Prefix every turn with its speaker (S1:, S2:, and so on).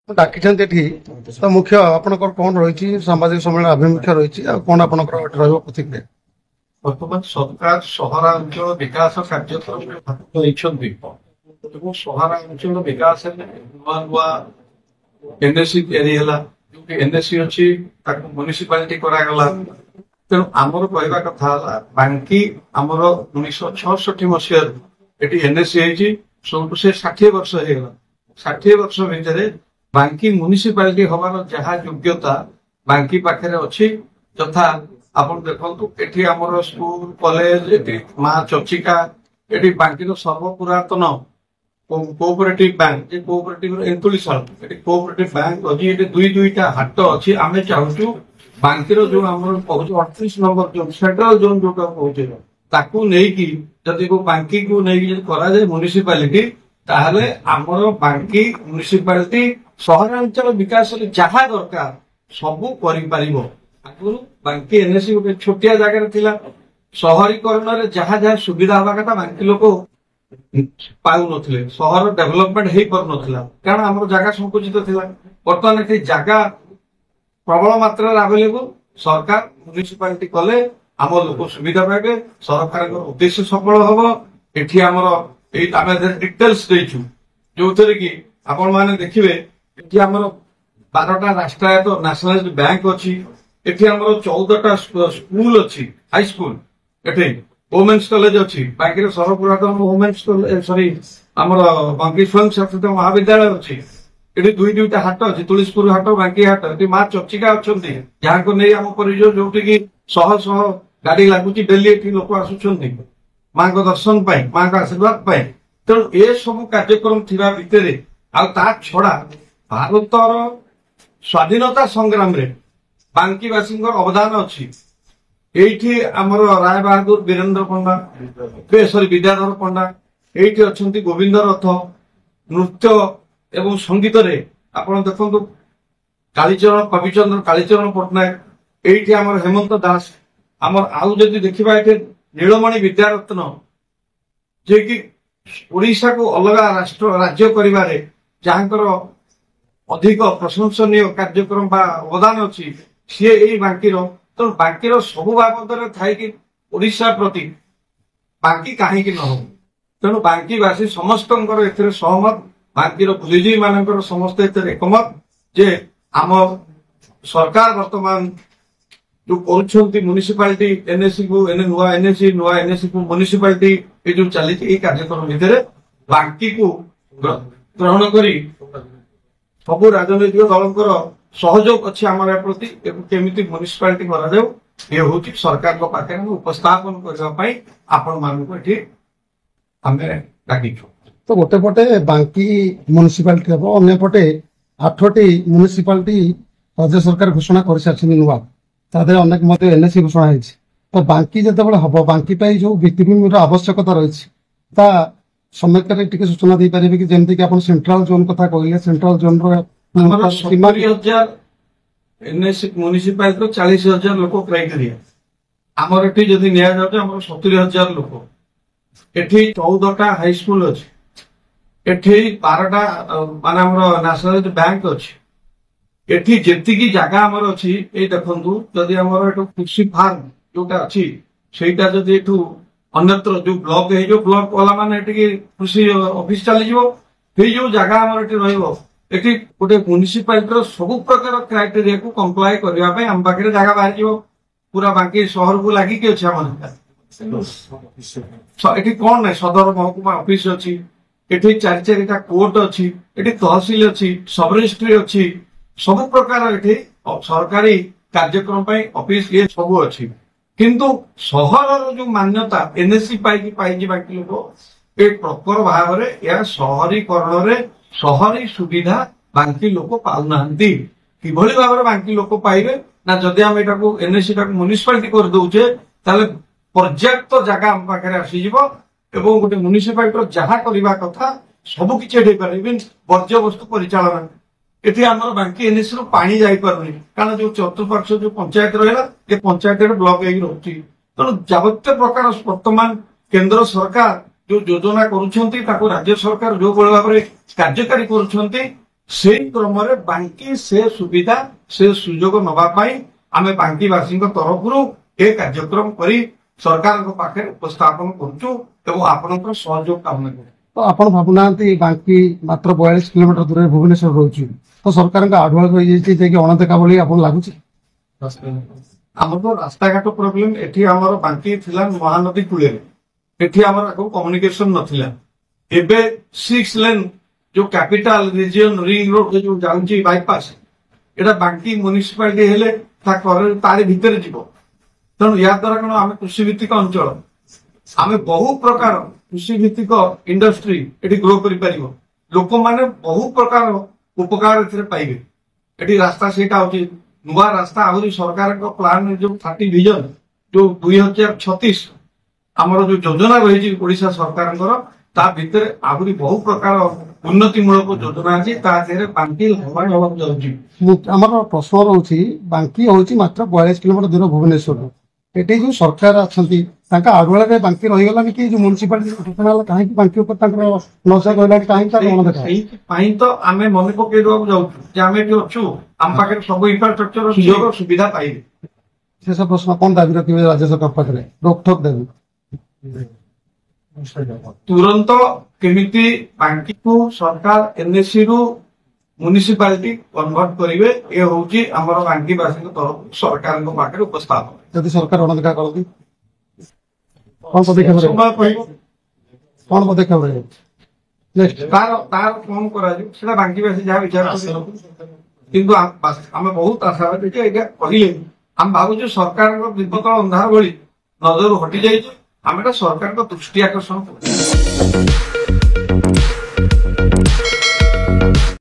S1: ଡାକିଛନ୍ତି ଏଠି ତ ମୁଖ୍ୟ ଆପଣଙ୍କର କଣ ରହିଛି ସାମ୍ବାଦିକ ସମ୍ମିଳନୀ ଆଭିମୁଖ୍ୟ ରହିଛି ଆଉ କଣ ଆପଣଙ୍କର ଏଠି ରହିବ ପ୍ରତିକ୍ରିୟା?
S2: ବର୍ତ୍ତମାନ ସରକାର ସହରାଞ୍ଚଳ ବିକାଶ କାର୍ଯ୍ୟକ୍ରମରେ ହାତ ଦେଇଛନ୍ତି ଏବଂ ସହରାଞ୍ଚଳ ବିକାଶରେ ନୂଆ ନୂଆ ଏନ୍ଏସି ତିଆରି ହେଲା। ଯୋଉଠି ଏନ୍ଏସି ଅଛି ତାକୁ ମ୍ୟୁନିସିପାଲିଟି କରାଗଲା। ତେଣୁ ଆମର କହିବା କଥା ହେଲା ବାଙ୍କି ଆମର 1966 ମସିହାରୁ ଏଠି ଏନ୍ଏସି ହେଇଛି। ସବୁଠୁ ସେ 60 ବର୍ଷ ହେଇଗଲା। 60 ବର୍ଷ ଭିତରେ ବାଙ୍କି ମ୍ୟୁନିସିପାଲିଟି ହବାର ଯାହା ଯୋଗ୍ୟତା ବାଙ୍କି ପାଖରେ ଅଛି, ଯଥା ଆପଣ ଦେଖନ୍ତୁ ଏଠି ଆମର ସ୍କୁଲ କଲେଜ, ଏଠି ମା ଚର୍ଚିକା, ଏଠି ବାଙ୍କିର ସର୍ବପୁରାତନ କୋଅପରେଟିଭ ବ୍ୟାଙ୍କ, ଯେ କୋଅପରେଟିଭ ଏନ୍ତୁଳିଶାଳ, ଏଠି କୋଅପରେଟିଭ ବ୍ୟାଙ୍କ ଅଛି। ଏଠି ଦୁଇଟା ହାଟ ଅଛି। ଆମେ ଚାହୁଁଛୁ ବାଙ୍କିର ଯୋଉ ଆମର କହୁଛୁ 38 ନମ୍ବର ଜୋନ୍, ସେଣ୍ଟ୍ରାଲ ଜୋନ୍ ଯୋଉଟା କହୁଛେ, ତାକୁ ନେଇକି ଯଦି ବାଙ୍କିକୁ ନେଇକି ଯଦି କରାଯାଏ ମ୍ୟୁନିସିପାଲିଟି, ତାହେଲେ ଆମର ବାଙ୍କି ମ୍ୟୁନିସିପାଲିଟି ସହରାଞ୍ଚଳ ବିକାଶରେ ଯାହା ଦରକାର ସବୁ କରିପାରିବ। ଆଗରୁ ବାଙ୍କି ଏନ୍ଏସି ଗୋଟେ ଛୋଟିଆ ଜାଗାରେ ଥିଲା। ସହରୀକରଣରେ ଯାହା ଯାହା ସୁବିଧା ହବା କଥା ବାଙ୍କି ଲୋକ ପାଉନଥିଲେ, ସହର ଡେଭଲପମେଣ୍ଟ ହେଇପାରୁନଥିଲା, କାରଣ ଆମର ଜାଗା ସଂକୁଚିତ ଥିଲା। ବର୍ତ୍ତମାନ ଏଠି ଜାଗା ପ୍ରବଳ ମାତ୍ରାରେ ଆଭେଲେବୁଲ। ସରକାର ମ୍ୟୁନିସିପାଲିଟି କଲେ ଆମ ଲୋକ ସୁବିଧା ପାଇବେ, ସରକାରଙ୍କ ଉଦ୍ଦେଶ୍ୟ ସଫଳ ହବ। ଏଠି ଆମର ଏଇ ଆମେ ଡିଟେଲ୍ସ ଦେଇଛୁ, ଯୋଉଥିରେ କି ଆପଣ ମାନେ ଦେଖିବେ ଏଠି ଆମର 12ଟା ରାଷ୍ଟ୍ରାୟତ୍ତ ନ୍ୟାସନାଲାଇଜଡ ବ୍ୟାଙ୍କ ଅଛି। ଏଠି ଆମର 14ଟା ସ୍କୁଲ ଅଛି, ହାଇସ୍କୁଲ। ଏଠି ଓମେନ୍ସ କଲେଜ ଅଛି। ବାଙ୍କିର ସର୍ବପୁରାତନ ଓମେନ୍ସ ଆମର ବାଙ୍କି ସ୍ୱୟଂ ଶାସିତ ମହାବିଦ୍ୟାଳୟ ଅଛି। ଏଠି ଦୁଇଟା ହାଟ ଅଛି, ତୁଳିଶପୁର ହାଟ, ବାଙ୍କି ହାଟ। ଏଠି ମା ଚର୍ଚିକା ଅଛନ୍ତି, ଯାହାକୁ ନେଇ ଆମ ପରିଚୟ, ଯୋଉଠି କି ଶହ ଶହ ଗାଡି ଲାଗୁଛି। ଡେଲି ଏଠି ଲୋକ ଆସୁଛନ୍ତି ମାଙ୍କ ଦର୍ଶନ ପାଇଁ, ମାଙ୍କ ଆଶୀର୍ବାଦ ପାଇଁ। ତେଣୁ ଏସବୁ କାର୍ଯ୍ୟକ୍ରମ ଥିବା ଭିତରେ ଆଉ ତା ଛଡା ଭାରତର ସ୍ୱାଧୀନତା ସଂଗ୍ରାମରେ ବାଙ୍କିବାସୀଙ୍କର ଅବଦାନ ଅଛି। ଏଇଠି ଆମର ରାୟ ବାହାଦୁର ବୀରେନ୍ଦ୍ର ପଣ୍ଡା, ବିଦ୍ୟାଧର ପଣ୍ଡା, ଏଇଠି ଅଛନ୍ତି ଗୋବିନ୍ଦ ରଥ। ନୃତ୍ୟ ଏବଂ ସଙ୍ଗୀତରେ ଆପଣ ଦେଖନ୍ତୁ କାଳୀଚରଣ କବିଚନ୍ଦ୍ର କାଳୀଚରଣ ପଟ୍ଟନାୟକ, ଏଇଠି ଆମର ହେମନ୍ତ ଦାସ। ଆମର ଆଉ ଯଦି ଦେଖିବା ଏଠି ନୀଳମଣି ବିଦ୍ୟାରତ୍ନ, ଯିଏକି ଓଡିଶାକୁ ଅଲଗା ରାଜ୍ୟ କରିବାରେ ଯାହାଙ୍କର ଅଧିକ ପ୍ରଶଂସନୀୟ କାର୍ଯ୍ୟକ୍ରମ ବା ଅବଦାନ ଅଛି, ସିଏ ଏଇ ବାଙ୍କିର। ତେଣୁ ବାଙ୍କିର ସବୁ ବାବଦରେ ଥାଇକି ଓଡିଶା ପ୍ରତି ବାଙ୍କି କାହିଁକି ନ ହବ? ତେଣୁ ବାଙ୍କିବାସୀ ସମସ୍ତଙ୍କର ଏଥିରେ ସହମତ। ବାଙ୍କିର ବୁଦ୍ଧିଜୀବୀ ମାନଙ୍କର ସମସ୍ତେ ଏଥିରେ ଏକମତ ଯେ ଆମ ସରକାର ବର୍ତ୍ତମାନ ଯୋଉ କରୁଛନ୍ତି ମ୍ୟୁନିସିପାଲିଟି ଏନ୍ଏସି କୁ ନୂଆ ଏନ୍ଏସି କୁ ମ୍ୟୁନିସିପାଲିଟି ଏ ଯୋଉ ଚାଲିଛି ଏଇ କାର୍ଯ୍ୟକ୍ରମ ଭିତରେ ବାଙ୍କିକୁ ଗ୍ରହଣ କରି ସବୁ ରାଜନୈତିକ ଦଳଙ୍କର ସହଯୋଗ ଅଛି ଆମର ଏ ପ୍ରତି। କେମିତି ମ୍ୟୁନିସିପାଲିଟି କରାଯାଉ, ଏ ହଉଛି ସରକାରଙ୍କ ପାଖରେ ଉପସ୍ଥାପନ କରିବା ପାଇଁ ଆପଣ ମାନଙ୍କୁ ଏଠି ଆମେ ଡାକିଛୁ।
S1: ତ ଗୋଟେ ପଟେ ବାଙ୍କି ମ୍ୟୁନିସିପାଲିଟି ହବ, ଅନ୍ୟପଟେ 8ଟି ମ୍ୟୁନିସିପାଲିଟି ରାଜ୍ୟ ସରକାର ଘୋଷଣା କରିସାରିଛନ୍ତି ନୂଆ, ତା ଦେହରେ ଅନେକ ମଧ୍ୟ ଏନ୍ଏସି ଘୋଷଣା ହେଇଛି। ତ ବାଙ୍କି ଯେତେବେଳେ ହବ, ବାଙ୍କି ପାଇଁ ଯୋଉ ଭିତ୍ତିଭୂମିର ଆବଶ୍ୟକତା ରହିଛି ତା ସମ୍ପର୍କରେ ଟିକେ ସୂଚନା ଦେଇପାରିବେ କି? ଯେମିତି କି ଆପଣ ସେଣ୍ଟ୍ରାଲ ଜୋନ୍ କଥା କହିଲେ, ସେଣ୍ଟ୍ରାଲ ଜୋନ୍ର
S2: ଆମର 70,000 ଏନ୍ଏସି ମ୍ୟୁନିସିପାଲିଟିର 40,000 ଲୋକ କ୍ରାଇଟେରିଆ। ଆମର ଏଠି ଯଦି ନିଆଯାଉଛି ଆମର 70,000 ଲୋକ। ଏଠି 14ଟା ହାଇସ୍କୁଲ ଅଛି। ଏଠି 12ଟା ମାନେ ଆମର ନ୍ୟାସନାଲାଇଜଡ ବ୍ୟାଙ୍କ ଅଛି। ଏଠି ଯେତିକି ଜାଗା ଆମର ଅଛି, ଏଇ ଦେଖନ୍ତୁ, ଯଦି ଆମର ଏଠୁ କୃଷି ଫାର୍ମ ଯୋଉଟା ଅଛି ସେଇଟା ଯଦି ଏଠୁ ଅନ୍ୟତ୍ର ଯୋଉ ବ୍ଲକ ହେଇଯିବ, ବ୍ଲକ ଗଲା ମାନେ ଏଠିକି କୃଷି ଅଫିସ ଚାଲିଯିବ। ସେଇ ଯୋଉ ଜାଗା ଆମର ଏଠି ରହିବ, ଏଠି ଗୋଟେ ମ୍ୟୁନିସିପାଲିଟିର ସବୁ ପ୍ରକାର କ୍ରାଇଟେରିଆକୁ କମ୍ପ୍ଲାଏ କରିବା ପାଇଁ ଆମ ପାଖରେ ଜାଗା ବାହାରିଯିବ। ପୁରା ବାଙ୍କି ସହରକୁ ଲାଗିକି ଅଛି ଆମର। ଏଠି କଣ ନାହିଁ, ସଦର ମହକୁମା ଅଫିସ ଅଛି। ଏଠି 4ଟା କୋର୍ଟ ଅଛି। ଏଠି ତହସିଲ ଅଛି, ସବ ରେଜିଷ୍ଟ୍ରି ଅଛି। ସବୁ ପ୍ରକାର ଏଠି ସରକାରୀ କାର୍ଯ୍ୟକ୍ରମ ପାଇଁ ଅଫିସ ଇଏ ସବୁ ଅଛି। କିନ୍ତୁ ସହରର ଯୋଉ ମାନ୍ୟତା ଏନ୍ଏସି ପାଇଛି ବାଙ୍କି ଲୋକ, ଏ ପ୍ରପର ଭାବରେ ଏହା ସହରୀକରଣରେ ସହରୀ ସୁବିଧା ବାଙ୍କି ଲୋକ ପାଉନାହାନ୍ତି। କିଭଳି ଭାବରେ ବାଙ୍କି ଲୋକ ପାଇବେ ନା, ଯଦି ଆମେ ଏଟାକୁ ଏନ୍ଏସି ଟାକୁ ମ୍ୟୁନିସିପାଲିଟି କରିଦଉଛେ, ତାହେଲେ ପର୍ଯ୍ୟାପ୍ତ ଜାଗା ଆମ ପାଖରେ ଆସିଯିବ ଏବଂ ଗୋଟେ ମ୍ୟୁନିସିପାଲିଟିର ଯାହା କରିବା କଥା ସବୁ କିଛି ଏଠି ହେଇପାରିବ। ଇଭେନ୍ ବର୍ଜ୍ୟବସ୍ତୁ ପରିଚାଳନା, ଏଠି ଆମର ବାଙ୍କି ଏନ୍ଏସି ରୁ ପାଣି ଯାଇପାରୁନି, କାରଣ ଯୋଉ ଚତୁଃପାର୍ଶ୍ୱ ଯୋଉ ପଞ୍ଚାୟତ ରହିଲା, ଏ ପଞ୍ଚାୟତରେ ବ୍ଲକ ହେଇକି ରହୁଛି। ତେଣୁ ଯାବତୀୟ ପ୍ରକାର ବର୍ତ୍ତମାନ କେନ୍ଦ୍ର ସରକାର ଯୋଉ ଯୋଜନା କରୁଛନ୍ତି, ତାକୁ ରାଜ୍ୟ ସରକାର ଯୋଉ ଭଳି ଭାବରେ କାର୍ଯ୍ୟକାରୀ କରୁଛନ୍ତି, ସେଇ କ୍ରମରେ ବାଙ୍କି ସେ ସୁବିଧା ସେ ସୁଯୋଗ ନବା ପାଇଁ ଆମେ ବାଙ୍କିବାସୀଙ୍କ ତରଫରୁ ଏ କାର୍ଯ୍ୟକ୍ରମ କରି ସରକାରଙ୍କ ପାଖରେ ଉପସ୍ଥାପନ କରୁଛୁ ଏବଂ ଆପଣଙ୍କର ସହଯୋଗ କାମନା କରୁଛୁ।
S1: ତ ଆପଣ ଭାବୁନାହାନ୍ତି ବାଙ୍କି ମାତ୍ର 42 କିଲୋମିଟର ଦୂରରେ ଭୁବନେଶ୍ୱର ରହୁଛି, ତ ସରକାରଙ୍କ ଆଢୁଆଳ ରହିଯାଇଛି ଯାଇକି ଅଣଦେଖା ଭଳି ଆପଣ ଲାଗୁଛି?
S2: ଆମର ତ ରାସ୍ତାଘାଟ ପ୍ରୋବ୍ଲେମ ଏଠି ଆମର ବାଙ୍କି ଥିଲା ମହାନଦୀ କୂଳରେ, ଏଠି ଆମର ଆଗକୁ କମ୍ୟୁନିକେସନ ନଥିଲା। ଏବେ 6 ଲେନ୍ ଯୋଉ କ୍ୟାପିଟାଲ ରିଜିଅନ ରିଙ୍ଗ ରୋଡ ଯୋଉ ଯାଉଛି ବାଇପାସ, ଏଟା ବାଙ୍କି ମ୍ୟୁନିସିପାଲିଟି ହେଲେ ତାରି ଭିତରେ ଯିବ। ତେଣୁ ଏହା ଦ୍ୱାରା କଣ ଆମେ କୃଷି ଭିତ୍ତିକ ଅଞ୍ଚଳ, ଆମେ ବହୁ ପ୍ରକାର କୃଷି ଭିତ୍ତିକ ଇଣ୍ଡଷ୍ଟ୍ରି ଏଠି ଗ୍ରୋ କରିପାରିବ, ଲୋକମାନେ ବହୁ ପ୍ରକାର ଉପକାର ଏଥିରେ ପାଇବେ। ଏଠି ରାସ୍ତା ସେଇଟା ହଉଛି ନୂଆ ରାସ୍ତା, ଆହୁରି ସରକାରଙ୍କ ପ୍ଲାନ ଯୋଉ 30 ଭିଜନ ଯୋଉ 2036 ଆମର ଯୋଉ ଯୋଜନା ରହିଛି ଓଡିଶା ସରକାରଙ୍କର, ତା ଭିତରେ ଆହୁରି ବହୁ ପ୍ରକାର ଉନ୍ନତିମୂଳକ ଯୋଜନା ଅଛି, ତା ଦେହରେ ବାଙ୍କି ହବାକୁ ଯାଉଛି।
S1: ଆମର ପ୍ରଶ୍ନ ରହୁଛି ବାଙ୍କି ହଉଛି ମାତ୍ର 42 କିଲୋମିଟର ଦୂର ଭୁବନେଶ୍ୱରରୁ, ଏଠି ଯୋଉ ସରକାର ଅଛନ୍ତି ତାଙ୍କ ଆଢୁଆଳରେ ବାଙ୍କି ରହିଗଲାନି କି ଯୋଉ ମ୍ୟୁନିସିପାଲିଟି ଘଟଣା ହେଲା, କାହିଁକି ବାଙ୍କି ଉପରେ ତାଙ୍କର ନଜର ରହିଲାନି, କାହିଁକି ତାର ଅଣଦେଖା?
S2: ସେଇଥିପାଇଁ ତ ଆମେ ମନେ ପକେଇ ଦେବାକୁ ଯାଉଛୁ ଯେ ଆମେ ଏଠି ଅଛୁ, ଆମ ପାଖରେ ସବୁ ଇନଫ୍ରାଷ୍ଟ୍ରକ୍ଚର ସୁଯୋଗ ସୁବିଧା ପାଇବେ।
S1: ଶେଷ ପ୍ରଶ୍ନ, କଣ ଦାବି ରଖିବେ ରାଜ୍ୟ ସରକାର ପାଖରେ ରୋକଠୋକ ଦେବେ?
S2: ତୁରନ୍ତ କେମିତି ବାଙ୍କିକୁ ସରକାର ଏନ୍ଏସି ରୁ ମ୍ୟୁନିସିପାଲିଟି କନଭର୍ଟ କରିବେ, ଏ ହଉଛି ଆମର ବାଙ୍କିବାସୀଙ୍କ ତରଫରୁ ସରକାରଙ୍କ ପାଖରେ ଉପସ୍ଥାପନ।
S1: ଯଦି ସରକାର ଅଣଦେଖା କରନ୍ତି କଣ ପଦକ୍ଷେପ ରହିବ?
S2: ସମୟ କହିବ
S1: କଣ ପଦକ୍ଷେପ ରହିବ? ନେକ୍ସଟ
S2: ତାର କଣ କରାଯିବ ସେଟା ବାଙ୍କିବାସୀ ଯାହା ବିଚାର କରିବେ। କିନ୍ତୁ ଆମେ ବହୁତ ଆଶାବାଦୀ ଯେ ଏଇଟା କହିଲେ ଆମେ ଭାବୁଛୁ ସରକାରଙ୍କ ଦୀପତଳ ଅନ୍ଧାର ଭଳି ନଜରରୁ ହଟି ଯାଇଛି, ଆମେ ଏଟା ସରକାରଙ୍କ ଦୃଷ୍ଟି ଆକର୍ଷଣ କରୁଛୁ।